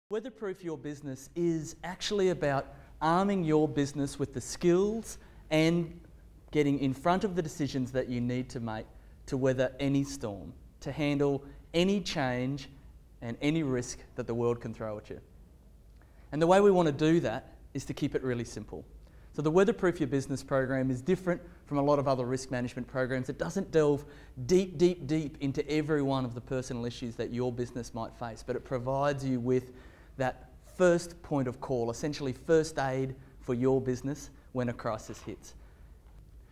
Weatherproof your business is actually about arming your business with the skills and getting in front of the decisions that you need to make to weather any storm, to handle any change and any risk that the world can throw at you. And the way we want to do that is to keep it really simple. So the Weatherproof Your Business program is different from a lot of other risk management programs. It doesn't delve deep into every one of the personal issues that your business might face, but it provides you with that first point of call, essentially first aid for your business when a crisis hits.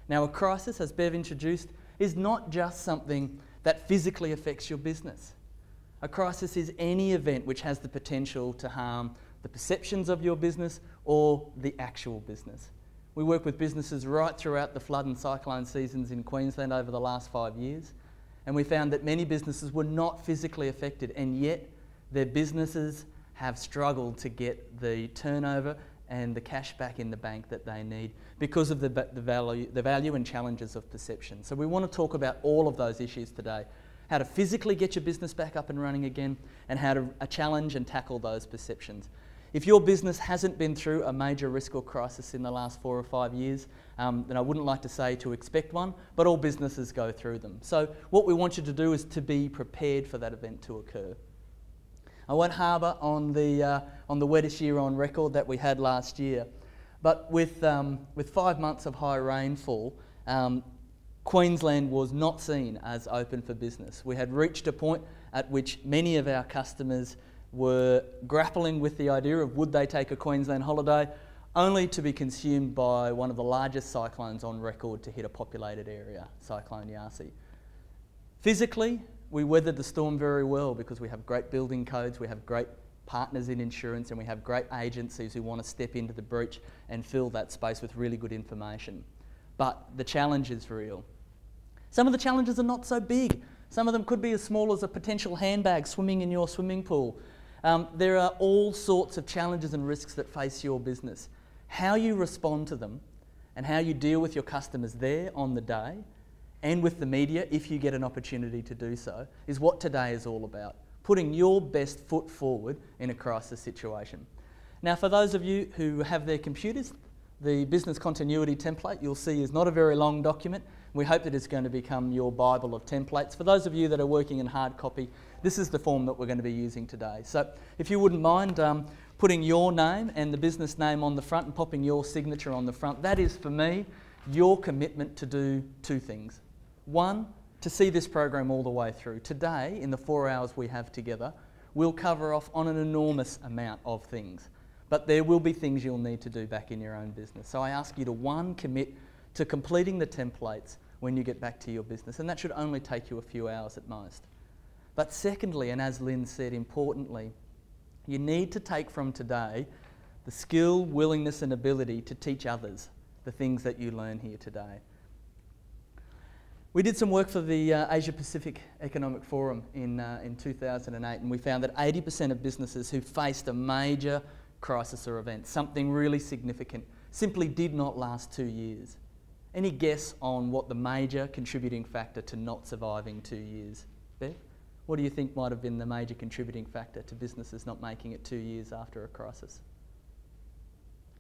Now, a crisis, as Bev introduced, is not just something that physically affects your business. A crisis is any event which has the potential to harm the perceptions of your business or the actual business. We work with businesses right throughout the flood and cyclone seasons in Queensland over the last 5 years, and we found that many businesses were not physically affected, and yet their businesses have struggled to get the turnover and the cash back in the bank that they need because of the value and challenges of perception. So we want to talk about all of those issues today. How to physically get your business back up and running again, and how to challenge and tackle those perceptions. If your business hasn't been through a major risk or crisis in the last 4 or 5 years, then I wouldn't like to say to expect one, but all businesses go through them. So what we want you to do is to be prepared for that event to occur. I won't harbour on the wettest year on record that we had last year, but with 5 months of high rainfall, Queensland was not seen as open for business. We had reached a point at which many of our customers were grappling with the idea of would they take a Queensland holiday, only to be consumed by one of the largest cyclones on record to hit a populated area, Cyclone Yasi. Physically, we weathered the storm very well because we have great building codes, we have great partners in insurance, and we have great agencies who want to step into the breach and fill that space with really good information. But the challenge is real. Some of the challenges are not so big. Some of them could be as small as a potential handbag swimming in your swimming pool. There are all sorts of challenges and risks that face your business. How you respond to them and how you deal with your customers there on the day and with the media, if you get an opportunity to do so, is what today is all about. Putting your best foot forward in a crisis situation. Now, for those of you who have their computers, the business continuity template you'll see is not a very long document. We hope that it's going to become your Bible of templates. For those of you that are working in hard copy, this is the form that we're going to be using today. So if you wouldn't mind putting your name and the business name on the front and popping your signature on the front, that is for me your commitment to do 2 things. One, to see this program all the way through. Today, in the 4 hours we have together, we'll cover off on an enormous amount of things. But there will be things you'll need to do back in your own business. So I ask you to, 1, commit to completing the templates when you get back to your business, and that should only take you a few hours at most. But secondly, and as Lynn said, importantly, you need to take from today the skill, willingness and ability to teach others the things that you learn here today. We did some work for the Asia Pacific Economic Forum in 2008, and we found that 80% of businesses who faced a major crisis or event, something really significant, simply did not last 2 years. Any guess on what the major contributing factor to not surviving 2 years? Bev, what do you think might have been the major contributing factor to businesses not making it 2 years after a crisis?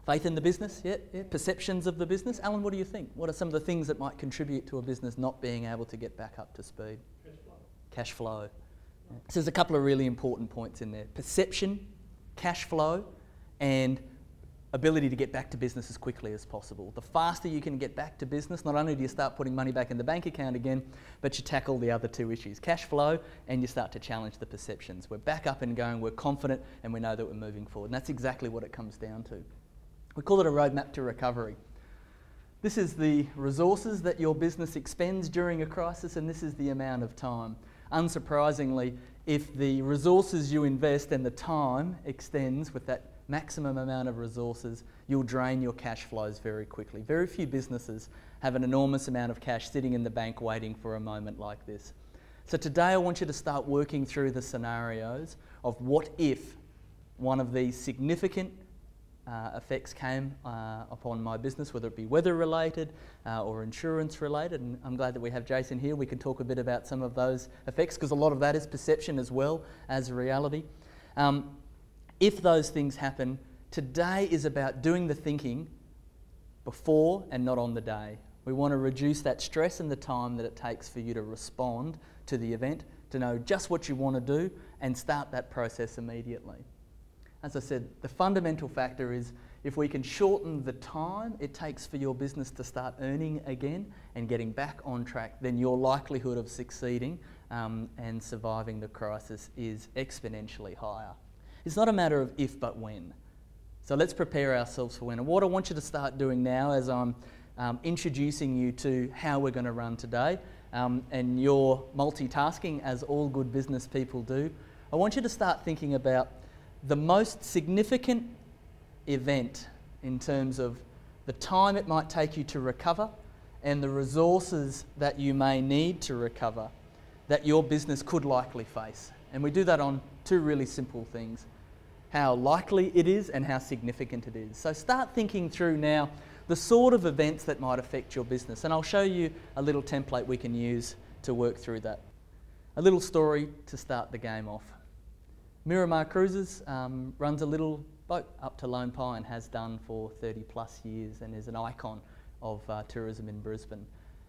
Faith in the business? Yeah. Perceptions of the business? Alan, what do you think? What are some of the things that might contribute to a business not being able to get back up to speed? Cash flow. Yeah. So there's a couple of really important points in there. Perception, cash flow, and ability to get back to business as quickly as possible. The faster you can get back to business, not only do you start putting money back in the bank account again, but you tackle the other 2 issues, cash flow, and you start to challenge the perceptions. We're back up and going, we're confident, and we know that we're moving forward. And that's exactly what it comes down to. We call it a roadmap to recovery. This is the resources that your business expends during a crisis, and this is the amount of time. Unsurprisingly, if the resources you invest and the time extends with that maximum amount of resources, you'll drain your cash flows very quickly. Very few businesses have an enormous amount of cash sitting in the bank waiting for a moment like this. So today I want you to start working through the scenarios of what if one of these significant effects came upon my business, whether it be weather related or insurance related, and I'm glad that we have Jason here. We can talk a bit about some of those effects because a lot of that is perception as well as reality. If those things happen, today is about doing the thinking before and not on the day. We want to reduce that stress and the time that it takes for you to respond to the event, to know just what you want to do and start that process immediately. As I said, the fundamental factor is if we can shorten the time it takes for your business to start earning again and getting back on track, then your likelihood of succeeding and surviving the crisis is exponentially higher. It's not a matter of if but when. So let's prepare ourselves for when. And what I want you to start doing now as I'm introducing you to how we're going to run today, and you're multitasking as all good business people do, I want you to start thinking about the most significant event in terms of the time it might take you to recover and the resources that you may need to recover that your business could likely face. And we do that on two really simple things: how likely it is and how significant it is. So start thinking through now the sort of events that might affect your business. And I'll show you a little template we can use to work through that. A little story to start the game off. Miramar Cruises runs a little boat up to Lone Pine, has done for 30 plus years, and is an icon of tourism in Brisbane.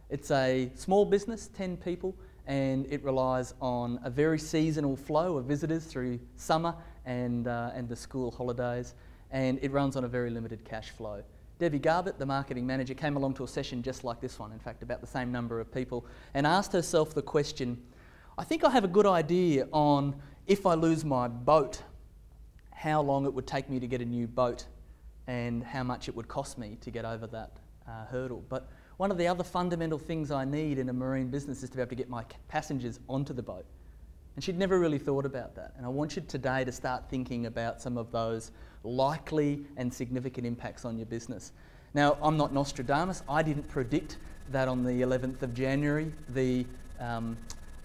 It's a small business, 10 people, and it relies on a very seasonal flow of visitors through summer and the school holidays, and it runs on a very limited cash flow. Debbie Garbutt, the marketing manager, came along to a session just like this one, in fact about the same number of people, and asked herself the question, I think I have a good idea on if I lose my boat, how long it would take me to get a new boat and how much it would cost me to get over that hurdle. But one of the other fundamental things I need in a marine business is to be able to get my passengers onto the boat. And she'd never really thought about that. And I want you today to start thinking about some of those likely and significant impacts on your business. Now, I'm not Nostradamus. I didn't predict that on the 11th of January, the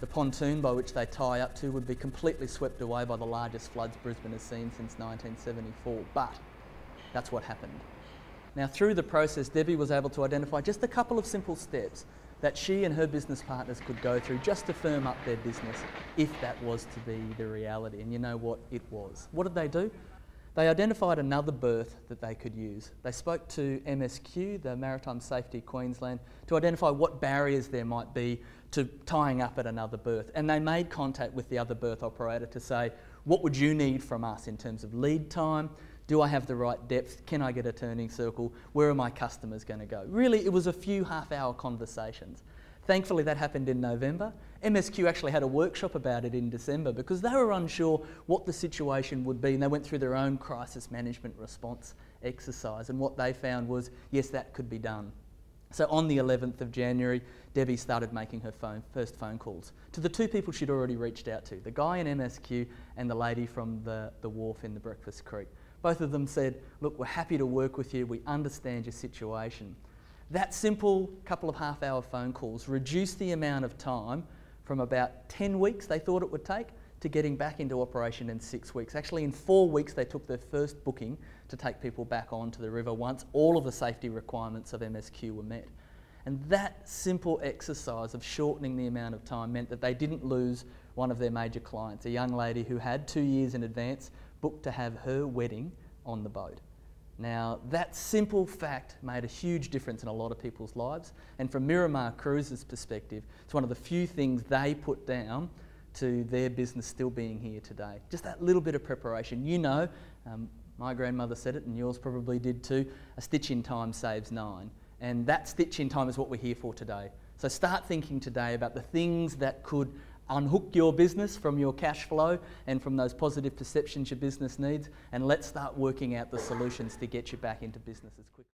pontoon by which they tie up to would be completely swept away by the largest floods Brisbane has seen since 1974. But that's what happened. Now, through the process, Debbie was able to identify just a couple of simple steps that she and her business partners could go through just to firm up their business if that was to be the reality. And you know what it was. What did they do? They identified another berth that they could use. They spoke to MSQ, the Maritime Safety Queensland, to identify what barriers there might be to tying up at another berth. And they made contact with the other berth operator to say, what would you need from us in terms of lead time? Do I have the right depth? Can I get a turning circle? Where are my customers going to go? Really, it was a few half-hour conversations. Thankfully, that happened in November. MSQ actually had a workshop about it in December because they were unsure what the situation would be, and they went through their own crisis management response exercise, and what they found was, yes, that could be done. So on the 11th of January, Debbie started making her first phone calls to the two people she'd already reached out to, the guy in MSQ and the lady from the wharf in the Breakfast Creek. Both of them said, look, we're happy to work with you, we understand your situation. That simple couple of half-hour phone calls reduced the amount of time from about 10 weeks they thought it would take to getting back into operation in 6 weeks. Actually, in 4 weeks, they took their first booking to take people back onto the river once all of the safety requirements of MSQ were met. And that simple exercise of shortening the amount of time meant that they didn't lose one of their major clients, a young lady who had 2 years in advance booked to have her wedding on the boat. Now, that simple fact made a huge difference in a lot of people's lives, and from Miramar Cruises' perspective, it's one of the few things they put down to their business still being here today. Just that little bit of preparation. You know, my grandmother said it, and yours probably did too, a stitch in time saves 9. And that stitch in time is what we're here for today. So start thinking today about the things that could unhook your business from your cash flow and from those positive perceptions your business needs, and let's start working out the solutions to get you back into business as quickly.